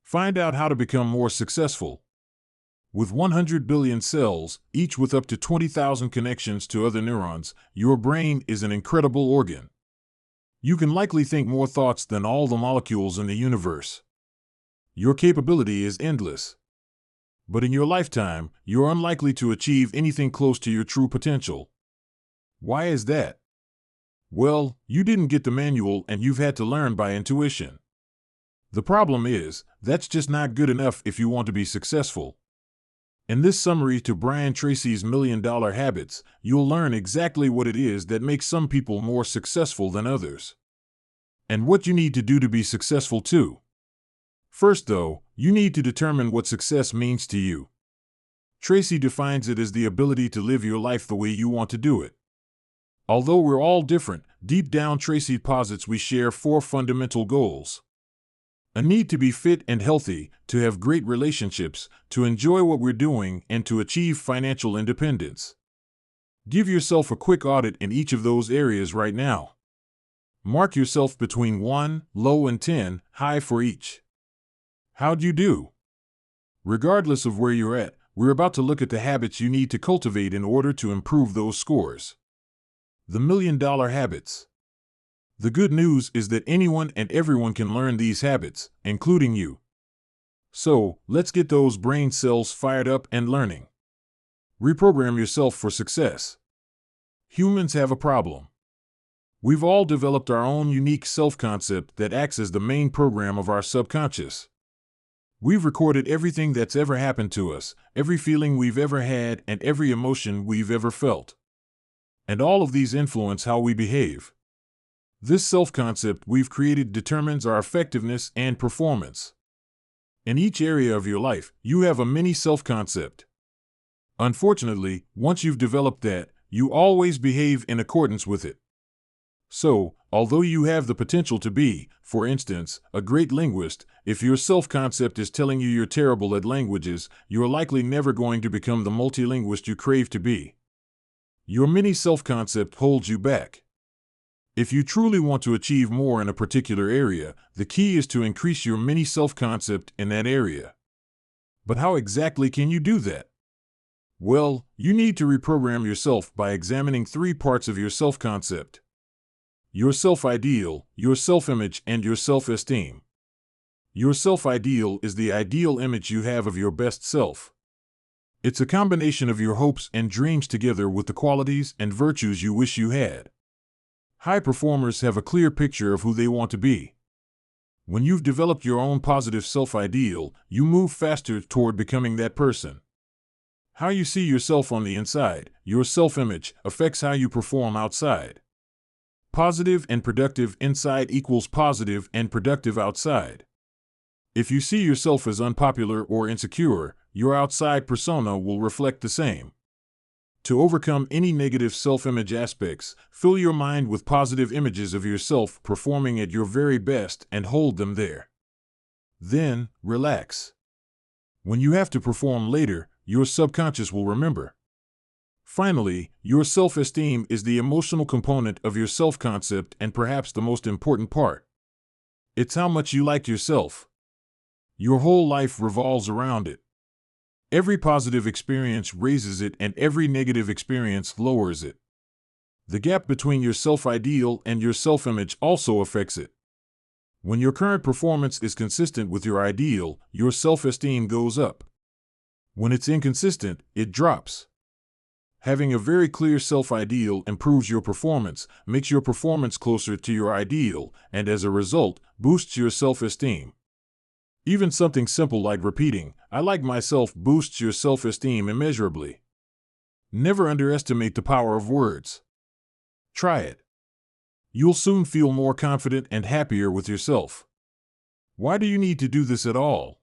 Find out how to become more successful. With 100 billion cells, each with up to 20,000 connections to other neurons, your brain is an incredible organ. You can likely think more thoughts than all the molecules in the universe. Your capability is endless. But in your lifetime, you're unlikely to achieve anything close to your true potential. Why is that? Well, you didn't get the manual and you've had to learn by intuition. The problem is, that's just not good enough if you want to be successful. In this summary to Brian Tracy's $1 Million Habits, you'll learn exactly what it is that makes some people more successful than others. And what you need to do to be successful too. First though, you need to determine what success means to you. Tracy defines it as the ability to live your life the way you want to do it. Although we're all different, deep down Tracy posits we share 4 fundamental goals. A need to be fit and healthy, to have great relationships, to enjoy what we're doing, and to achieve financial independence. Give yourself a quick audit in each of those areas right now. Mark yourself between 1, low, and 10, high for each. How'd you do? Regardless of where you're at, we're about to look at the habits you need to cultivate in order to improve those scores. The $1 Million Habits. The good news is that anyone and everyone can learn these habits, including you. So, let's get those brain cells fired up and learning. Reprogram yourself for success. Humans have a problem. We've all developed our own unique self-concept that acts as the main program of our subconscious. We've recorded everything that's ever happened to us, every feeling we've ever had, and every emotion we've ever felt. And all of these influence how we behave. This self-concept we've created determines our effectiveness and performance. In each area of your life, you have a mini self-concept. Unfortunately, once you've developed that, you always behave in accordance with it. So, although you have the potential to be, for instance, a great linguist, if your self-concept is telling you you're terrible at languages, you're likely never going to become the multilinguist you crave to be. Your mini self-concept holds you back. If you truly want to achieve more in a particular area, the key is to increase your mini self-concept in that area. But how exactly can you do that? Well, you need to reprogram yourself by examining 3 parts of your self-concept. Your self-ideal, your self-image, and your self-esteem. Your self-ideal is the ideal image you have of your best self. It's a combination of your hopes and dreams together with the qualities and virtues you wish you had. High performers have a clear picture of who they want to be. When you've developed your own positive self-ideal, you move faster toward becoming that person. How you see yourself on the inside, your self-image, affects how you perform outside. Positive and productive inside equals positive and productive outside. If you see yourself as unpopular or insecure, your outside persona will reflect the same. To overcome any negative self-image aspects, fill your mind with positive images of yourself performing at your very best and hold them there. Then, relax. When you have to perform later, your subconscious will remember. Finally, your self-esteem is the emotional component of your self-concept and perhaps the most important part. It's how much you like yourself. Your whole life revolves around it. Every positive experience raises it and every negative experience lowers it. The gap between your self-ideal and your self-image also affects it. When your current performance is consistent with your ideal, your self-esteem goes up. When it's inconsistent, it drops. Having a very clear self-ideal improves your performance, makes your performance closer to your ideal, and as a result, boosts your self-esteem. Even something simple like repeating, "I like myself," boosts your self-esteem immeasurably. Never underestimate the power of words. Try it. You'll soon feel more confident and happier with yourself. Why do you need to do this at all?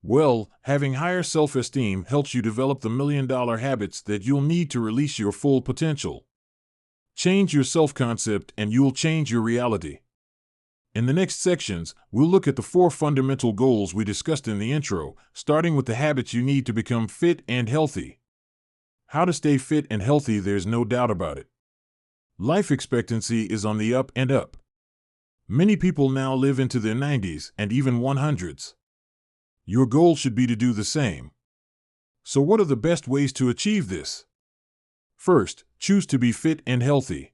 Well, having higher self-esteem helps you develop the $1 Million Habits that you'll need to release your full potential. Change your self-concept and you'll change your reality. In the next sections, we'll look at the 4 fundamental goals we discussed in the intro, starting with the habits you need to become fit and healthy. How to stay fit and healthy, there's no doubt about it. Life expectancy is on the up and up. Many people now live into their 90s and even 100s. Your goal should be to do the same. So what are the best ways to achieve this? First, choose to be fit and healthy.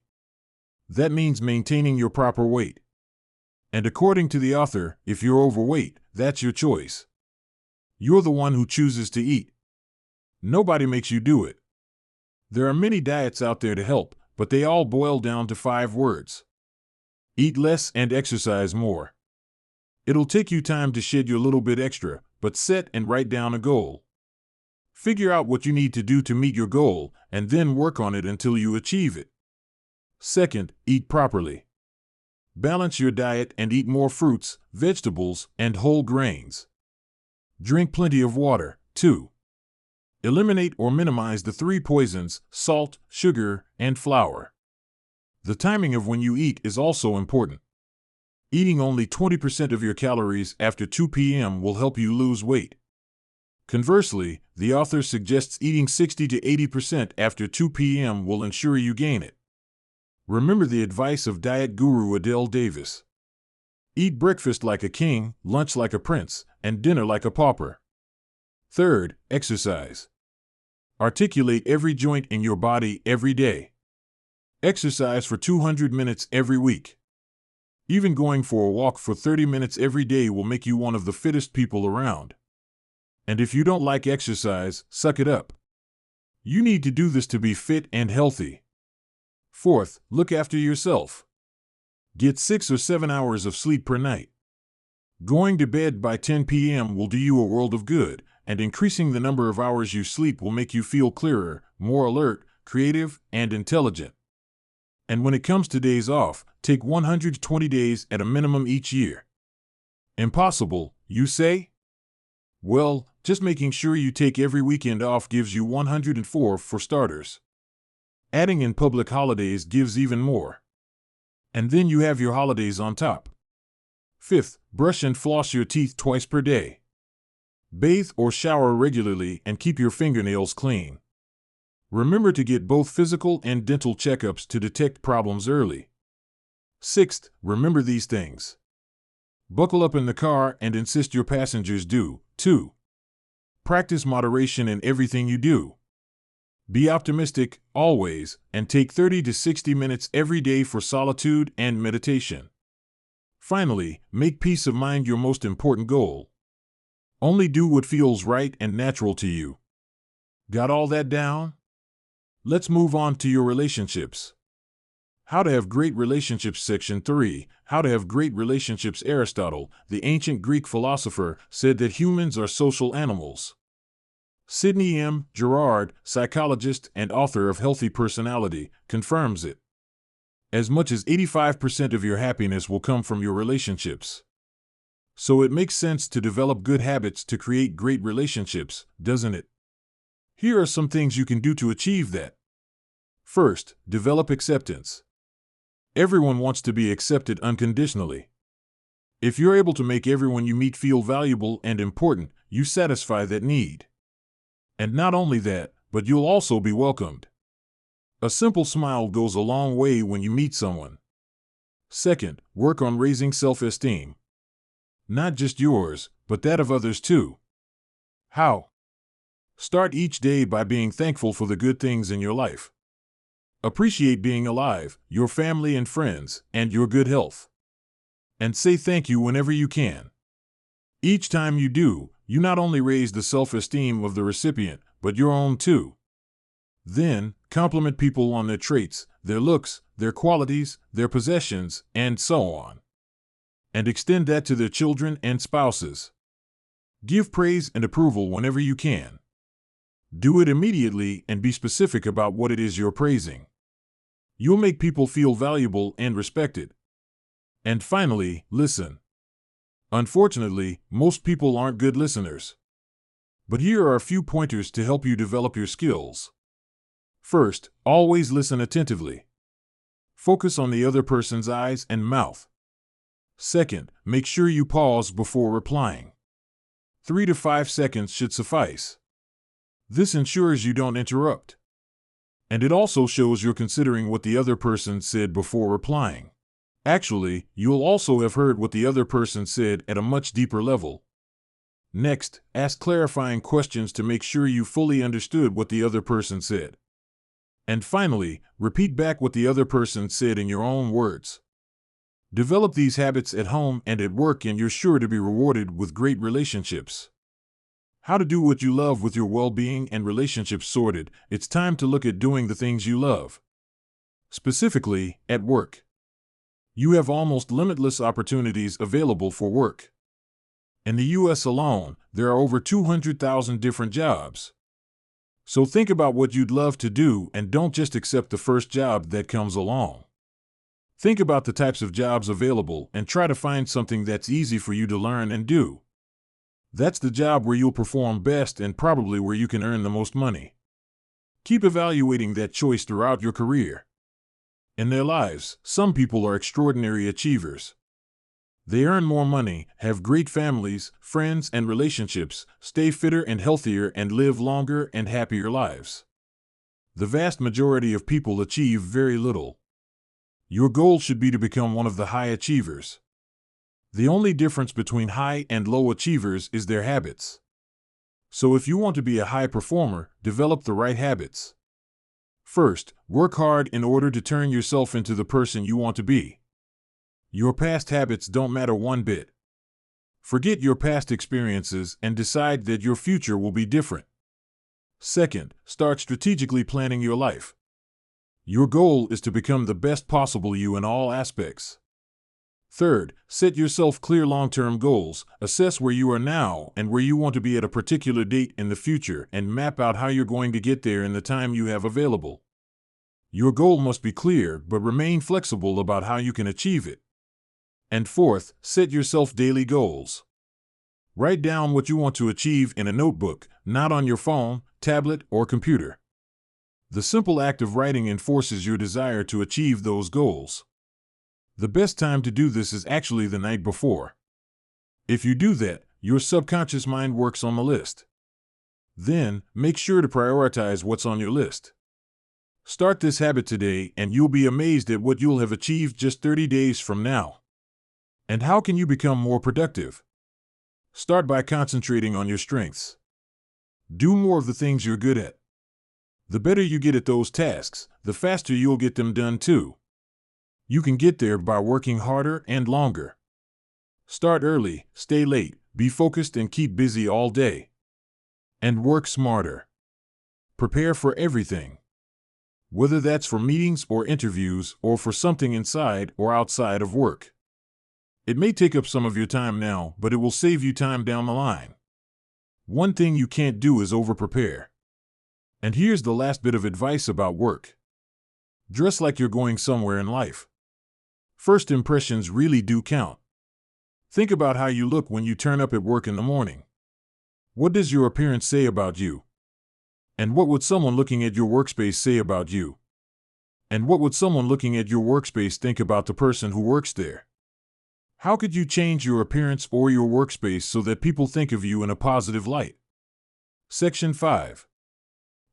That means maintaining your proper weight. And according to the author, if you're overweight, that's your choice. You're the one who chooses to eat. Nobody makes you do it. There are many diets out there to help, but they all boil down to 5 words. Eat less and exercise more. It'll take you time to shed your little bit extra, but set and write down a goal. Figure out what you need to do to meet your goal, and then work on it until you achieve it. Second, eat properly. Balance your diet and eat more fruits, vegetables, and whole grains. Drink plenty of water, too. Eliminate or minimize the 3 poisons: salt, sugar, and flour. The timing of when you eat is also important. Eating only 20% of your calories after 2 p.m. will help you lose weight. Conversely, the author suggests eating 60 to 80% after 2 p.m. will ensure you gain it. Remember the advice of diet guru Adele Davis. Eat breakfast like a king, lunch like a prince, and dinner like a pauper. Third, exercise. Articulate every joint in your body every day. Exercise for 200 minutes every week. Even going for a walk for 30 minutes every day will make you one of the fittest people around. And if you don't like exercise, suck it up. You need to do this to be fit and healthy. Fourth, look after yourself. Get 6 or 7 hours of sleep per night. Going to bed by 10 p.m. will do you a world of good, and increasing the number of hours you sleep will make you feel clearer, more alert, creative, and intelligent. And when it comes to days off, take 120 days at a minimum each year. Impossible, you say? Well, just making sure you take every weekend off gives you 104 for starters. Adding in public holidays gives even more. And then you have your holidays on top. Fifth, brush and floss your teeth twice per day. Bathe or shower regularly and keep your fingernails clean. Remember to get both physical and dental checkups to detect problems early. Sixth, remember these things. Buckle up in the car and insist your passengers do, too. Practice moderation in everything you do. Be optimistic, always, and take 30 to 60 minutes every day for solitude and meditation. Finally, make peace of mind your most important goal. Only do what feels right and natural to you. Got all that down? Let's move on to your relationships. How to have great relationships. Section 3. How to have great relationships. Aristotle, the ancient Greek philosopher, said that humans are social animals. Sidney M. Girard, psychologist and author of Healthy Personality, confirms it. As much as 85% of your happiness will come from your relationships. So it makes sense to develop good habits to create great relationships, doesn't it? Here are some things you can do to achieve that. First, develop acceptance. Everyone wants to be accepted unconditionally. If you're able to make everyone you meet feel valuable and important, you satisfy that need. And not only that, but you'll also be welcomed. A simple smile goes a long way when you meet someone. Second, work on raising self-esteem. Not just yours, but that of others too. How? Start each day by being thankful for the good things in your life. Appreciate being alive, your family and friends, and your good health. And say thank you whenever you can. Each time you do, you not only raise the self-esteem of the recipient, but your own too. Then, compliment people on their traits, their looks, their qualities, their possessions, and so on. And extend that to their children and spouses. Give praise and approval whenever you can. Do it immediately and be specific about what it is you're praising. You'll make people feel valuable and respected. And finally, listen. Unfortunately, most people aren't good listeners. But here are a few pointers to help you develop your skills. First, always listen attentively. Focus on the other person's eyes and mouth. Second, make sure you pause before replying. 3 to 5 seconds should suffice. This ensures you don't interrupt. And it also shows you're considering what the other person said before replying. Actually, you'll also have heard what the other person said at a much deeper level. Next, ask clarifying questions to make sure you fully understood what the other person said. And finally, repeat back what the other person said in your own words. Develop these habits at home and at work, and you're sure to be rewarded with great relationships. How to do what you love with your well-being and relationships sorted. It's time to look at doing the things you love. Specifically, at work. You have almost limitless opportunities available for work. In the U.S. alone, there are over 200,000 different jobs. So think about what you'd love to do and don't just accept the first job that comes along. Think about the types of jobs available and try to find something that's easy for you to learn and do. That's the job where you'll perform best and probably where you can earn the most money. Keep evaluating that choice throughout your career. In their lives, some people are extraordinary achievers. They earn more money, have great families, friends, and relationships, stay fitter and healthier, and live longer and happier lives. The vast majority of people achieve very little. Your goal should be to become one of the high achievers. The only difference between high and low achievers is their habits. So if you want to be a high performer, develop the right habits. First, work hard in order to turn yourself into the person you want to be. Your past habits don't matter one bit. Forget your past experiences and decide that your future will be different. Second, start strategically planning your life. Your goal is to become the best possible you in all aspects. Third, set yourself clear long-term goals, assess where you are now and where you want to be at a particular date in the future, and map out how you're going to get there in the time you have available. Your goal must be clear, but remain flexible about how you can achieve it. And fourth, set yourself daily goals. Write down what you want to achieve in a notebook, not on your phone, tablet, or computer. The simple act of writing enforces your desire to achieve those goals. The best time to do this is actually the night before. If you do that, your subconscious mind works on the list. Then, make sure to prioritize what's on your list. Start this habit today and you'll be amazed at what you'll have achieved just 30 days from now. And how can you become more productive? Start by concentrating on your strengths. Do more of the things you're good at. The better you get at those tasks, the faster you'll get them done too. You can get there by working harder and longer. Start early, stay late, be focused and keep busy all day. And work smarter. Prepare for everything. Whether that's for meetings or interviews or for something inside or outside of work. It may take up some of your time now, but it will save you time down the line. One thing you can't do is over-prepare. And here's the last bit of advice about work. Dress like you're going somewhere in life. First impressions really do count. Think about how you look when you turn up at work in the morning. What does your appearance say about you? And what would someone looking at your workspace say about you? And what would someone looking at your workspace think about the person who works there? How could you change your appearance or your workspace so that people think of you in a positive light? Section 5.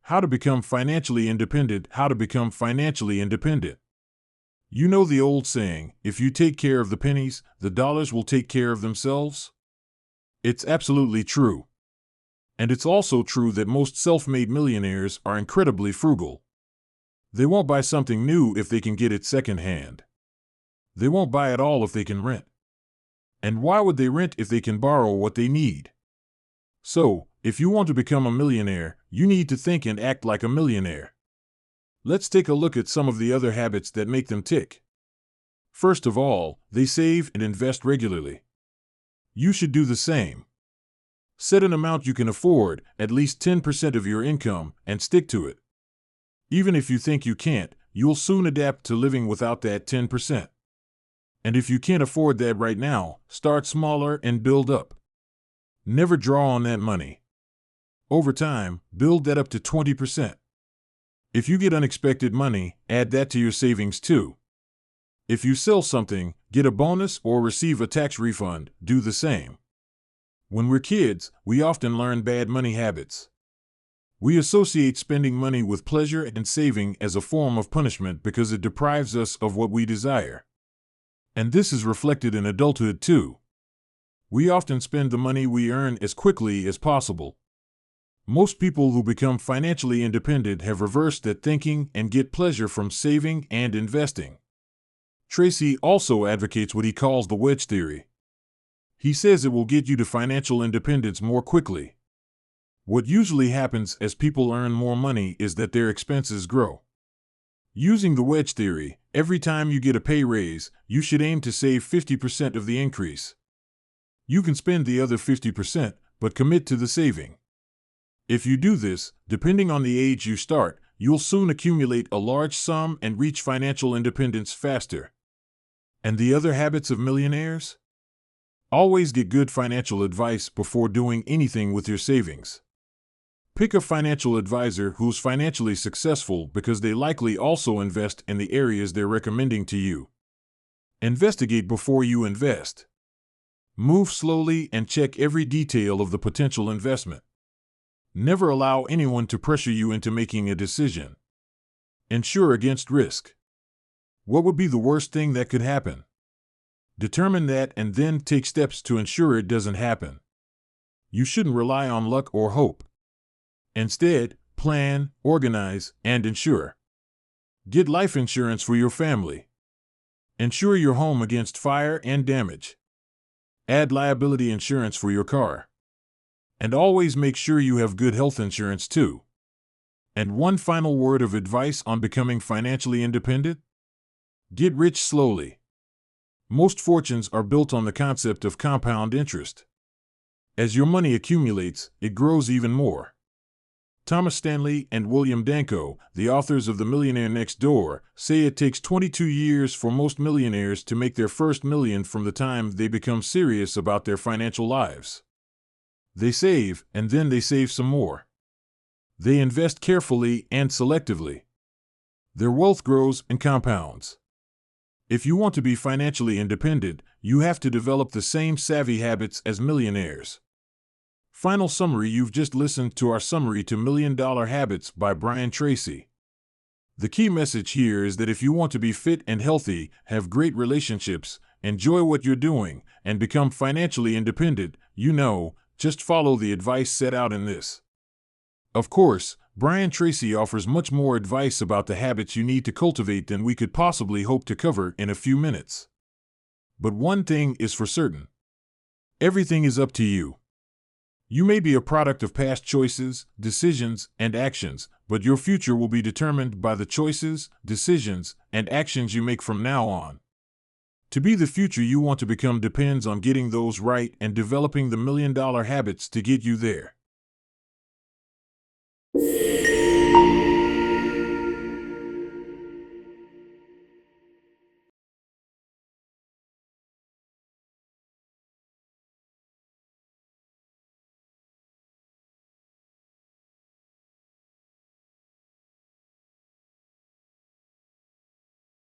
How to become financially independent. How to become financially independent. You know the old saying, if you take care of the pennies, the dollars will take care of themselves? It's absolutely true. And it's also true that most self-made millionaires are incredibly frugal. They won't buy something new if they can get it secondhand. They won't buy at all if they can rent. And why would they rent if they can borrow what they need? So, if you want to become a millionaire, you need to think and act like a millionaire. Let's take a look at some of the other habits that make them tick. First of all, they save and invest regularly. You should do the same. Set an amount you can afford, at least 10% of your income, and stick to it. Even if you think you can't, you'll soon adapt to living without that 10%. And if you can't afford that right now, start smaller and build up. Never draw on that money. Over time, build that up to 20%. If you get unexpected money, add that to your savings too. If you sell something, get a bonus or receive a tax refund, do the same. When we're kids, we often learn bad money habits. We associate spending money with pleasure and saving as a form of punishment because it deprives us of what we desire. And this is reflected in adulthood too. We often spend the money we earn as quickly as possible. Most people who become financially independent have reversed that thinking and get pleasure from saving and investing. Tracy also advocates what he calls the wedge theory. He says it will get you to financial independence more quickly. What usually happens as people earn more money is that their expenses grow. Using the wedge theory, every time you get a pay raise, you should aim to save 50% of the increase. You can spend the other 50%, but commit to the saving. If you do this, depending on the age you start, you'll soon accumulate a large sum and reach financial independence faster. And the other habits of millionaires? Always get good financial advice before doing anything with your savings. Pick a financial advisor who's financially successful because they likely also invest in the areas they're recommending to you. Investigate before you invest. Move slowly and check every detail of the potential investment. Never allow anyone to pressure you into making a decision. Insure against risk. What would be the worst thing that could happen? Determine that and then take steps to ensure it doesn't happen. You shouldn't rely on luck or hope. Instead, plan, organize, and insure. Get life insurance for your family. Insure your home against fire and damage. Add liability insurance for your car. And always make sure you have good health insurance too. And one final word of advice on becoming financially independent? Get rich slowly. Most fortunes are built on the concept of compound interest. As your money accumulates, it grows even more. Thomas Stanley and William Danko, the authors of The Millionaire Next Door, say it takes 22 years for most millionaires to make their first million from the time they become serious about their financial lives. They save, and then they save some more. They invest carefully and selectively. Their wealth grows and compounds. If you want to be financially independent, you have to develop the same savvy habits as millionaires. Final summary: you've just listened to our summary to $1 Million Habits by Brian Tracy. The key message here is that if you want to be fit and healthy, have great relationships, enjoy what you're doing, and become financially independent, just follow the advice set out in this. Of course, Brian Tracy offers much more advice about the habits you need to cultivate than we could possibly hope to cover in a few minutes. But one thing is for certain. Everything is up to you. You may be a product of past choices, decisions, and actions, but your future will be determined by the choices, decisions, and actions you make from now on. To be the future you want to become depends on getting those right and developing the $1 Million Habits to get you there.